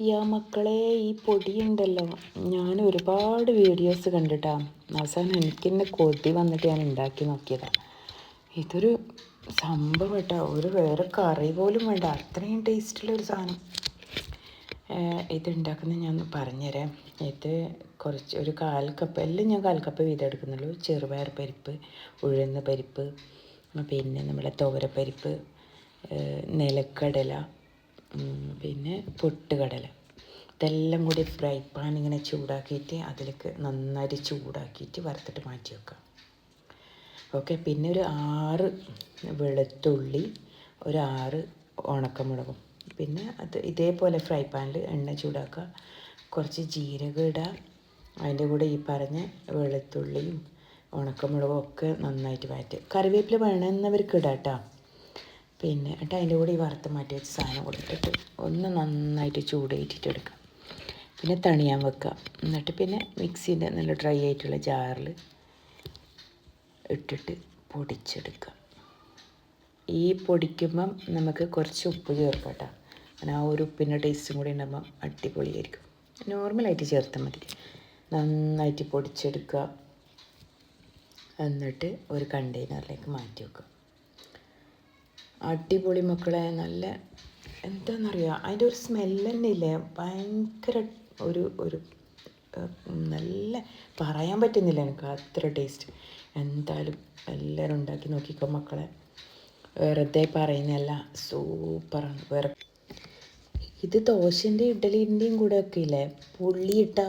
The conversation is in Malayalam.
യാ മക്കളെ, ഈ പൊടിയുണ്ടല്ലോ, ഞാൻ ഒരുപാട് വീഡിയോസ് കണ്ടിട്ടാ. അവസാനം എനിക്ക് തന്നെ കൊതി വന്നിട്ട് ഞാൻ ഉണ്ടാക്കി നോക്കിയതാണ്. ഇതൊരു സംഭവം കേട്ടോ, ഒരു വേറെ കറി പോലും വേണ്ട, അത്രയും ടേസ്റ്റുള്ളൊരു സാധനം. ഇതുണ്ടാക്കുന്നത് ഞാൻ പറഞ്ഞുതരാം. ഇത് കുറച്ച് ഒരു 1/4 കപ്പ്, എല്ലാം ഞാൻ 1/4 കപ്പ് വീതം എടുക്കുന്നുള്ളൂ. ചെറുപയർ പരിപ്പ്, ഉഴുന്ന് പരിപ്പ്, പിന്നെ നമ്മുടെ തോരപ്പരിപ്പ്, നിലക്കടല, പിന്നെ പൊട്ടുകടല, ഇതെല്ലാം കൂടി ഫ്രൈ പാൻ ഇങ്ങനെ ചൂടാക്കിയിട്ട് അതിലേക്ക് നന്നായിട്ട് ചൂടാക്കിയിട്ട് വറുത്തിട്ട് മാറ്റി വെക്കാം. ഓക്കെ. പിന്നെ ഒരു 6 വെളുത്തുള്ളി, ഒരു 6 ഉണക്കമുളകും, പിന്നെ അത് ഇതേപോലെ ഫ്രൈ പാനിൽ എണ്ണ ചൂടാക്കുക, കുറച്ച് ജീരകം ഇടുക, അതിൻ്റെ കൂടെ ഈ പറഞ്ഞ വെളുത്തുള്ളിയും ഉണക്കമുളകും ഒക്കെ നന്നായിട്ട് വഴറ്റുക. കറിവേപ്പില വേണമെന്നവർക്ക് ഇടാം കേട്ടോ. പിന്നെ എന്നിട്ട് അതിൻ്റെ കൂടെ ഈ വറുത്ത് മാറ്റി വെച്ച സാധനം കൊടുത്തിട്ട് ഒന്ന് നന്നായിട്ട് ചൂടേറ്റിട്ട് എടുക്കുക. പിന്നെ തണിയാൻ വെക്കുക. എന്നിട്ട് പിന്നെ മിക്സീൻ്റെ നല്ല ഡ്രൈ ആയിട്ടുള്ള ജാറിൽ ഇട്ടിട്ട് പൊടിച്ചെടുക്കുക. ഈ പൊടിക്കുമ്പം നമുക്ക് കുറച്ച് ഉപ്പ് ചേർക്കാം കേട്ടോ. അങ്ങനെ ആ ഒരു ഉപ്പിൻ്റെ ടേസ്റ്റും കൂടി ഉണ്ടാകുമ്പം അടിപൊളിയായിരിക്കും. നോർമലായിട്ട് ചേർത്താൽ മതി. നന്നായിട്ട് പൊടിച്ചെടുക്കുക. എന്നിട്ട് ഒരു കണ്ടെയ്നറിലേക്ക് മാറ്റി വെക്കുക. അടിപൊളി മക്കളെ. നല്ല എന്താണെന്നറിയുക, അതിൻ്റെ ഒരു സ്മെല്ല് തന്നെ ഇല്ലേ, ഭയങ്കര ഒരു ഒരു നല്ല പറയാൻ പറ്റുന്നില്ല എനിക്ക്, അത്ര ടേസ്റ്റ്. എന്തായാലും എല്ലാവരും ഉണ്ടാക്കി നോക്കിക്കോ മക്കളെ, വെറുതെ പറയുന്നതല്ല, സൂപ്പറാണ്. ഇത് ദോശൻ്റെ ഇഡ്ഡലിൻ്റെയും കൂടെ ഒക്കെ ഇല്ലേ, പുളിയിട്ടാ